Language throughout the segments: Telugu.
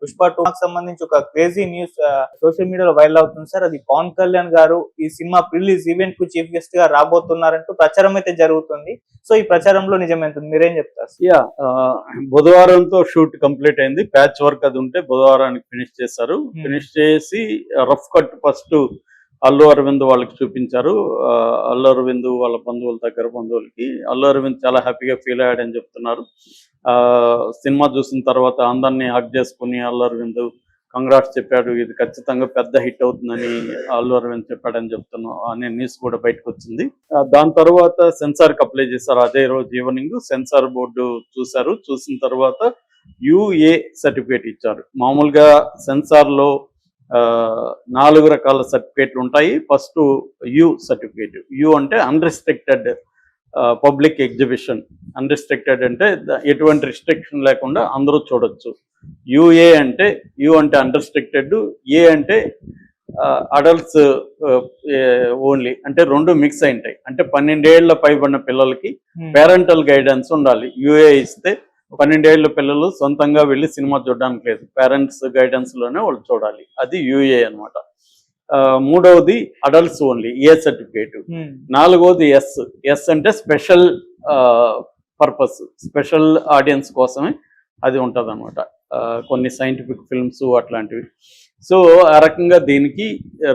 పుష్ప 2 కి సంబంధించి ఒక క్రేజీ న్యూస్ సోషల్ మీడియాలో వైరల్ అవుతుంది సార్. అది పవన్ కళ్యాణ్ గారు ఈ సినిమా రిలీజ్ ఈవెంట్ కు చీఫ్ గెస్ట్ గా రాబోతున్నారంటూ ప్రచారం అయితే జరుగుతుంది. సో ఈ ప్రచారంలో నిజమేంటుంది, మీరేం చెప్తారు? బుధవారంతో షూట్ కంప్లీట్ అయింది. ప్యాచ్ వర్క్ అది ఉంటే బుధవారానికి ఫినిష్ చేశారు. ఫినిష్ చేసి rough cut first Allu Aravind వాళ్ళకి చూపించారు. అల్లు అరవింద్ వాళ్ళ బంధువులకి అల్లు అరవింద్ చాలా హ్యాపీగా ఫీల్ అయ్యాడని చెప్తున్నారు. సినిమా చూసిన తర్వాత అందరినీ హగ్ చేసుకుని అల్లు అరవింద్ కంగ్రాట్స్ చెప్పాడు. ఇది ఖచ్చితంగా పెద్ద హిట్ అవుతుందని అల్లు అరవింద్ చెప్పాడని అనే న్యూస్ కూడా బయటకు వచ్చింది. దాని తర్వాత సెన్సార్కి అప్లై చేశారు. అదే రోజు ఈవినింగ్ సెన్సార్ బోర్డు చూశారు. చూసిన తర్వాత యుఏ సర్టిఫికేట్ ఇచ్చారు. మామూలుగా సెన్సార్లో 4 రకాల సర్టిఫికేట్లు ఉంటాయి. First you certificate. యు అంటే అన్రిస్ట్రిక్టెడ్ పబ్లిక్ ఎగ్జిబిషన్. అన్రిస్ట్రిక్టెడ్ అంటే ఎటువంటి రిస్ట్రిక్షన్ లేకుండా అందరూ చూడొచ్చు. యుఏ అంటే యు అంటే అన్రిస్ట్రిక్టెడ్, ఏ అంటే అడల్ట్స్ ఓన్లీ, అంటే 2 మిక్స్ అయి ఉంటాయి. అంటే 12 ఏళ్ల పైబడిన పిల్లలకి పేరెంటల్ గైడెన్స్ ఉండాలి. యుఏ ఇస్తే 12 ఏళ్ల పిల్లలు సొంతంగా వెళ్ళి సినిమా చూడడానికి లేదు, పేరెంట్స్ గైడెన్స్ లోనే వాళ్ళు చూడాలి. అది యుఏ అనమాట. మూడవది అడల్ట్స్ ఓన్లీ, ఏ సర్టిఫికేట్. నాలుగవది ఎస్ అంటే స్పెషల్ పర్పస్, స్పెషల్ ఆడియన్స్ కోసమే అది ఉంటుంది అనమాట. కొన్ని సైంటిఫిక్ ఫిల్మ్స్ అట్లాంటివి. సో ఆ రకంగా దీనికి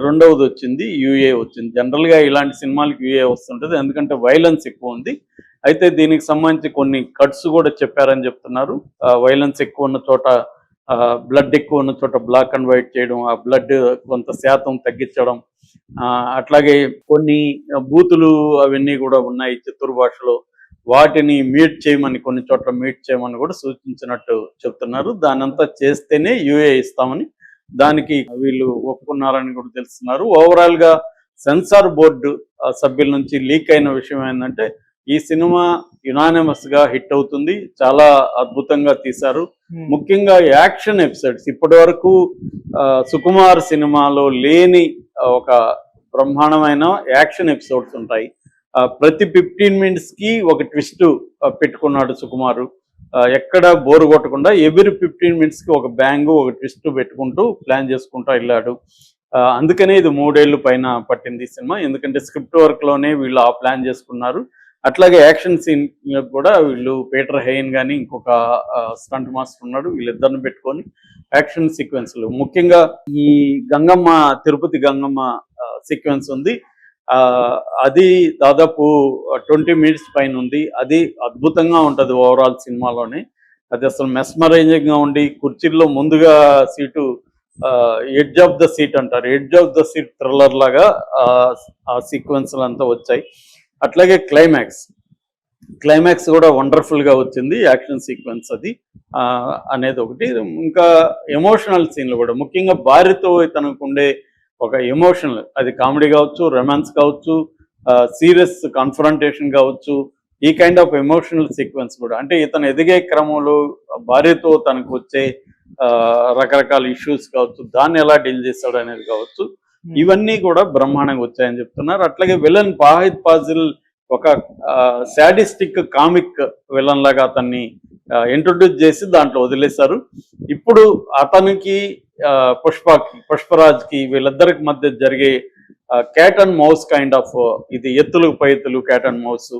రెండవది వచ్చింది, యుఏ వచ్చింది. జనరల్గా ఇలాంటి సినిమాలకి యుఏ వస్తుంటుంది, ఎందుకంటే వైలెన్స్ ఎక్కువ ఉంది. అయితే దీనికి సంబంధించి కొన్ని కట్స్ కూడా చెప్పారని చెప్తున్నారు. వైలెన్స్ ఎక్కువ ఉన్న చోట, బ్లడ్ ఎక్కువ ఉన్న చోట బ్లాక్ అండ్ వైట్ చేయడం, ఆ బ్లడ్ కొంత శాతం తగ్గించడం, అట్లాగే కొన్ని బూతులు అవన్నీ కూడా ఉన్నాయి చిత్తూరు భాషలో, వాటిని మ్యూట్ చేయమని, కొన్ని చోట్ల మ్యూట్ చేయమని కూడా సూచించినట్టు చెప్తున్నారు. దానంతా చేస్తేనే యుఏ ఇస్తామని, దానికి వీళ్ళు ఒప్పుకున్నారని కూడా తెలుస్తున్నారు. ఓవరాల్ గా సెన్సార్ బోర్డు సభ్యుల నుంచి లీక్ అయిన విషయం ఏంటంటే, ఈ సినిమా యునానిమస్ గా హిట్ అవుతుంది, చాలా అద్భుతంగా తీశారు. ముఖ్యంగా యాక్షన్ ఎపిసోడ్స్ ఇప్పటి వరకు సుకుమార్ సినిమాలో లేని ఒక బ్రహ్మాండమైన యాక్షన్ ఎపిసోడ్స్ ఉంటాయి. ప్రతి 15 minutes కి ఒక ట్విస్ట్ పెట్టుకున్నాడు సుకుమారు. ఎక్కడ బోరు కొట్టకుండా ఎవ్రీ 15 minutes కి ఒక బ్యాంగ్, ఒక ట్విస్ట్ పెట్టుకుంటూ ప్లాన్ చేసుకుంటూ వెళ్ళాడు. అందుకనే ఇది 3 ఏళ్ళు పైన పట్టింది సినిమా, ఎందుకంటే స్క్రిప్ట్ వర్క్ లోనే వీళ్ళు ఆ ప్లాన్ చేసుకున్నారు. అట్లాగే యాక్షన్ సీన్ కూడా వీళ్ళు పీటర్ హెయిన్ కానీ ఇంకొక స్టంట్ మాస్టర్ ఉన్నాడు, వీళ్ళిద్దరిని పెట్టుకొని యాక్షన్ సీక్వెన్స్లు, ముఖ్యంగా ఈ గంగమ్మ, తిరుపతి గంగమ్మ సీక్వెన్స్ ఉంది. అది దాదాపు 20 minutes పైన ఉంది. అది అద్భుతంగా ఉంటుంది ఓవరాల్ సినిమాలోనే. అది అసలు మెస్మరైజింగ్ గా ఉండి, కుర్చీల్లో ముందుగా seat edge of the seat అంటారు, edge of the seat thriller లాగా ఆ సీక్వెన్స్లు అంతా వచ్చాయి. అట్లాగే క్లైమాక్స్ కూడా వండర్ఫుల్ గా వచ్చింది. యాక్షన్ సీక్వెన్స్ అది అనేది ఒకటి. ఇంకా ఎమోషనల్ సీన్లు కూడా, ముఖ్యంగా భార్యతో తనకు ఉండే ఒక ఎమోషనల్, అది కామెడీ కావచ్చు, రొమాన్స్ కావచ్చు, సీరియస్ కాన్ఫ్రంటేషన్ కావచ్చు, ఈ కైండ్ ఆఫ్ ఎమోషనల్ సీక్వెన్స్ కూడా, అంటే ఇతను ఎదిగే క్రమంలో భార్యతో తనకు వచ్చే రకరకాల ఇష్యూస్ కావచ్చు, దాన్ని ఎలా డీల్ చేస్తాడు అనేది కావచ్చు, ఇవన్నీ కూడా బ్రహ్మాండంగా వచ్చాయని చెప్తున్నారు. అట్లాగే విలన్ వాహిద్ ఫాజిల్ ఒక శాడిస్టిక్ కామిక్ విలన్ లాగా అతన్ని ఇంట్రొడ్యూస్ చేసి దాంట్లో వదిలేశారు. ఇప్పుడు అతనికి పుష్పరాజ్కి వీళ్ళిద్దరికి మధ్య జరిగే cat and mouse kind of, ఇది ఎత్తులకు పై ఎత్తులు, క్యాట్ అండ్ మౌస్,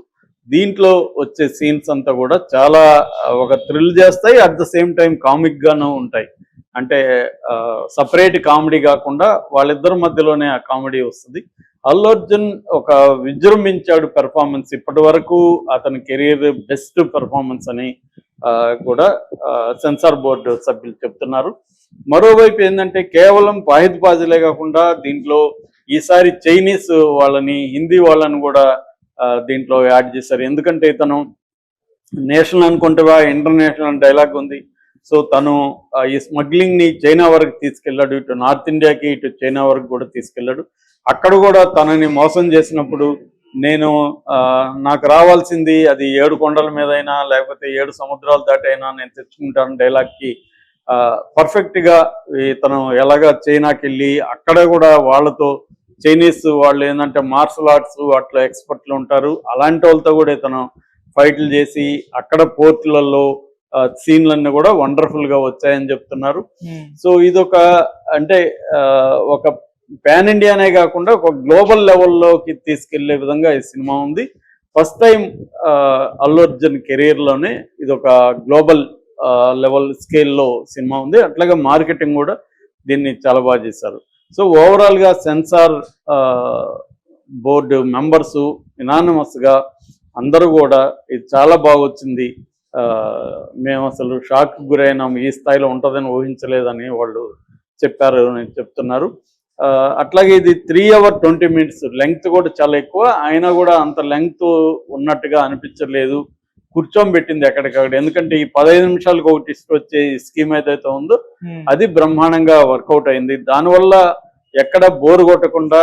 దీంట్లో వచ్చే సీన్స్ అంతా కూడా చాలా ఒక థ్రిల్ చేస్తాయి, at the same time comic గాను ఉంటాయి. అంటే సపరేట్ కామెడీ కాకుండా వాళ్ళిద్దరి మధ్యలోనే ఆ కామెడీ వస్తుంది. అల్లు అర్జున్ ఒక విజృంభించాడు పెర్ఫార్మెన్స్, ఇప్పటి వరకు అతని కెరీర్ బెస్ట్ పెర్ఫార్మెన్స్ అని కూడా సెన్సార్ బోర్డు సభ్యులు చెప్తున్నారు. మరోవైపు ఏంటంటే, కేవలం వాహిద్ ఫాజిలే కాకుండా దీంట్లో ఈసారి చైనీస్ వాళ్ళని, హిందీ వాళ్ళని కూడా దీంట్లో యాడ్ చేశారు. ఎందుకంటే ఇతను నేషనల్ అనుకుంటేవా ఇంటర్నేషనల్ డైలాగ్ ఉంది. సో తను ఈ స్మగ్లింగ్ ని చైనా వరకు తీసుకెళ్ళాడు, ఇటు నార్త్ ఇండియాకి ఇటు చైనా వరకు కూడా తీసుకెళ్ళాడు. అక్కడ కూడా తనని మోసం చేసినప్పుడు, నేను నాకు రావాల్సింది అది 7 కొండల మీద అయినా లేకపోతే 7 సముద్రాలు దాటైనా నేను తెచ్చుకుంటాను డైలాగ్కి పర్ఫెక్ట్ గా తను ఎలాగా చైనాకి వెళ్ళి అక్కడ కూడా వాళ్ళతో, చైనీస్ వాళ్ళు ఏంటంటే మార్షల్ ఆర్ట్స్ అట్లా ఎక్స్పర్ట్లు ఉంటారు, అలాంటి వాళ్ళతో కూడా తను ఫైట్లు చేసి అక్కడ పోర్టులలో సీన్లన్నీ కూడా వండర్ఫుల్ గా వచ్చాయని చెప్తున్నారు. సో ఇదొక అంటే ఒక పాన్ ఇండియానే కాకుండా ఒక గ్లోబల్ లెవెల్లోకి తీసుకెళ్లే విధంగా ఈ సినిమా ఉంది. First time Allu Arjun career లోనే ఇది ఒక గ్లోబల్ లెవెల్ స్కేల్లో సినిమా ఉంది. అట్లాగే మార్కెటింగ్ కూడా దీన్ని చాలా బాగా చేశారు. సో ఓవరాల్ గా సెన్సార్ బోర్డు మెంబర్స్ యునానిమస్ గా అందరూ కూడా ఇది చాలా బాగా వచ్చింది, మేము అసలు షాక్ గురైనాం, ఈ స్థాయిలో ఉంటుందని ఊహించలేదని వాళ్ళు చెప్పారు అని చెప్తున్నారు. అట్లాగే ఇది 3 hours 20 minutes లెంగ్త్ కూడా చాలా ఎక్కువ, అయినా కూడా అంత లెంగ్త్ ఉన్నట్టుగా అనిపించలేదు. కూర్చోబెట్టింది ఎక్కడికక్కడ. ఎందుకంటే ఈ 15 నిమిషాలకు ఒకటి వచ్చే స్కీమ్ ఏదైతే ఉందో అది బ్రహ్మాండంగా వర్కౌట్ అయింది. దానివల్ల ఎక్కడ బోర్ కొట్టకుండా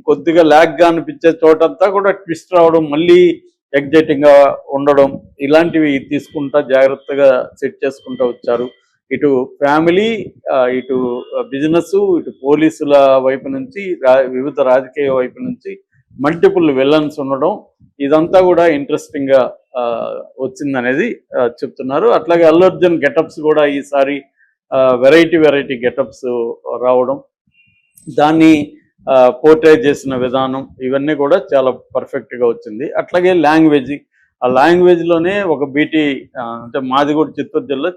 కొద్దిగా ల్యాగ్ గా అనిపించే చోటంతా కూడా ట్విస్ట్ రావడం, మళ్ళీ ఎగ్జైటింగ్ గా ఉండడం, ఇలాంటివి తీసుకుంటా జాగ్రత్తగా సెట్ చేసుకుంటూ వచ్చారు. ఇటు ఫ్యామిలీ, ఇటు బిజినెస్, ఇటు పోలీసుల వైపు నుంచి, వివిధ రాజకీయ వైపు నుంచి మల్టిపుల్ విలన్స్ ఉండడం, ఇదంతా కూడా ఇంట్రెస్టింగ్ గా వచ్చిందనేది చెప్తున్నారు. అట్లాగే అల్లు అర్జున్ గెటప్స్ కూడా ఈసారి వెరైటీ గెటప్స్ రావడం, దాన్ని పోర్ట్రే చేసిన విధానం, ఇవన్నీ కూడా చాలా పర్ఫెక్ట్ గా వచ్చింది. అట్లాగే లాంగ్వేజ్, ఆ లాంగ్వేజ్ లోనే ఒక బీటీ, అంటే మాది కూడా చిత్తూరు జిల్లా,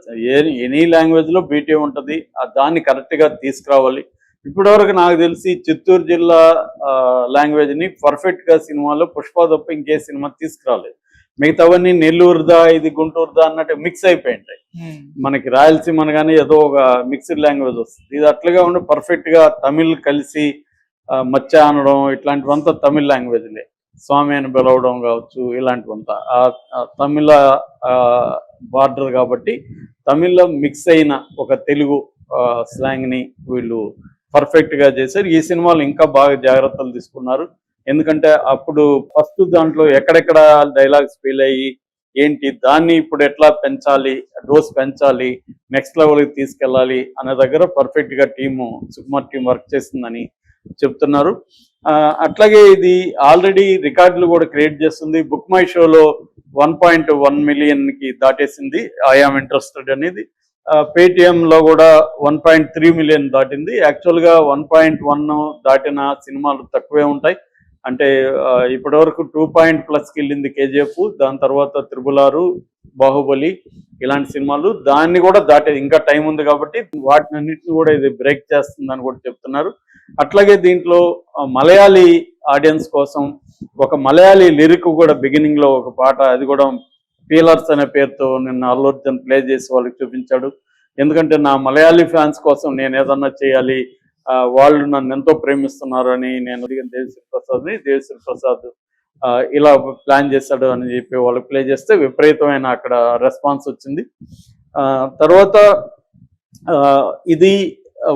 ఎనీ లాంగ్వేజ్ లో బీటీ ఉంటుంది, దాన్ని కరెక్ట్ గా తీసుకురావాలి. ఇప్పటివరకు నాకు తెలిసి చిత్తూరు జిల్లా లాంగ్వేజ్ ని పర్ఫెక్ట్ గా సినిమాలో పుష్ప తప్ప ఇంకే సినిమా తీసుకురాలేదు. మిగతావన్నీ నెల్లూరుదా ఇది గుంటూరుదా అన్నట్టు మిక్స్ అయిపోయింటాయి. మనకి రాయలసీమ కానీ ఏదో ఒక మిక్స్డ్ లాంగ్వేజ్ వస్తుంది. ఇది అట్లాగా ఉండి పర్ఫెక్ట్ గా తమిళ్ కలిసి మచ్చ అనడం, ఇట్లాంటివంతా తమిళ్ లాంగ్వేజ్లే. స్వామి అని పిలవడం కావచ్చు, ఇలాంటివంతా తమిళ బార్డర్ కాబట్టి తమిళ్లో మిక్స్ అయిన ఒక తెలుగు స్లాంగ్ ని వీళ్ళు పర్ఫెక్ట్ గా చేశారు. ఈ సినిమాలో ఇంకా బాగా జాగ్రత్తలు తీసుకున్నారు. ఎందుకంటే అప్పుడు ఫస్ట్ దాంట్లో ఎక్కడెక్కడ డైలాగ్స్ ఫీల్ అయ్యి ఏంటి, దాన్ని ఇప్పుడు ఎట్లా పెంచాలి, డోస్ పెంచాలి, నెక్స్ట్ లెవెల్కి తీసుకెళ్ళాలి అనే దగ్గర పర్ఫెక్ట్ గా సుకుమార్ టీం వర్క్ చేసిందని చెప్తున్నారు. అట్లాగే ఇది ఆల్రెడీ రికార్డులు కూడా క్రియేట్ చేస్తుంది. బుక్ మై షోలో 1.1 million కి దాటేసింది ఐఆమ్ ఇంట్రెస్టెడ్ అనేది. పేటిఎం లో కూడా 1.3 million దాటింది. యాక్చువల్ గా 1.1 దాటిన సినిమాలు తక్కువే ఉంటాయి. అంటే ఇప్పటి వరకు 2+ వెళ్ళింది కేజీఎఫ్, దాని తర్వాత 666, బాహుబలి, ఇలాంటి సినిమాలు. దాన్ని కూడా దాటేది, ఇంకా టైం ఉంది కాబట్టి వాటిని అన్నింటినీ కూడా ఇది బ్రేక్ చేస్తుందని కూడా చెప్తున్నారు. అట్లాగే దీంట్లో మలయాళీ ఆడియన్స్ కోసం ఒక మలయాళీ లిరిక్ కూడా బిగినింగ్ లో ఒక పాట, అది కూడా పీలర్స్ అనే పేరుతో నిన్న అల్లు అర్జున్ ప్లే చేసి వాళ్ళకి చూపించాడు. ఎందుకంటే నా మలయాళీ ఫ్యాన్స్ కోసం నేను ఏదన్నా చేయాలి, వాళ్ళు నన్ను ఎంతో ప్రేమిస్తున్నారు అని నేను అడిగిన దేవిశ్రీ ప్రసాద్ ఇలా ప్లాన్ చేశాడు అని చెప్పి వాళ్ళు ప్లే చేస్తే విపరీతమైన అక్కడ రెస్పాన్స్ వచ్చింది. తర్వాత ఇది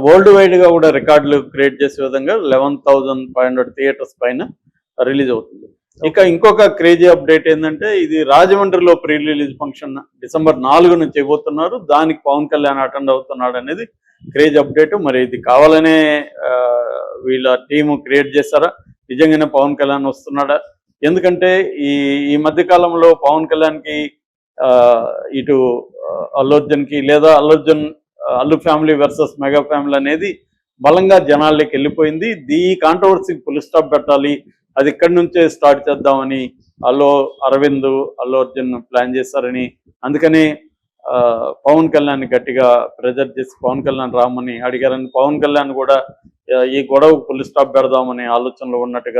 వరల్డ్ వైడ్ గా కూడా రికార్డులు క్రియేట్ చేసే విధంగా 11,500 థియేటర్స్ పైన రిలీజ్ అవుతుంది. ఇక ఇంకొక క్రేజీ అప్డేట్ ఏంటంటే, ఇది రాజమండ్రిలో ప్రీ రిలీజ్ ఫంక్షన్ December 4 చేయబోతున్నారు. దానికి పవన్ కళ్యాణ్ అటెండ్ అవుతున్నాడు అనేది క్రేజ్ అప్డేట్. మరి ఇది కావాలనే వీళ్ళ టీము క్రియేట్ చేశారా, నిజంగానే పవన్ కళ్యాణ్ వస్తున్నాడా? ఎందుకంటే ఈ మధ్య కాలంలో పవన్ కళ్యాణ్ కి ఇటు అల్లు అర్జున్ కి, లేదా Allu family versus mega family అనేది బలంగా జనాల్లోకి వెళ్ళిపోయింది. ఈ కాంట్రవర్సీకి ఫుల్ స్టాప్ పెట్టాలి, అది ఇక్కడి నుంచే స్టార్ట్ చేద్దామని అరవింద్ అల్లు అర్జున్ ప్లాన్ చేశారని, అందుకని పవన్ కళ్యాణ్ గట్టిగా ప్రెజర్ చేసి పవన్ కళ్యాణ్ రామని అడిగారని, పవన్ కళ్యాణ్ కూడా ఈ గొడవకు ఫుల్ స్టాప్ పెడదామని ఆలోచనలో ఉన్నట్టుగా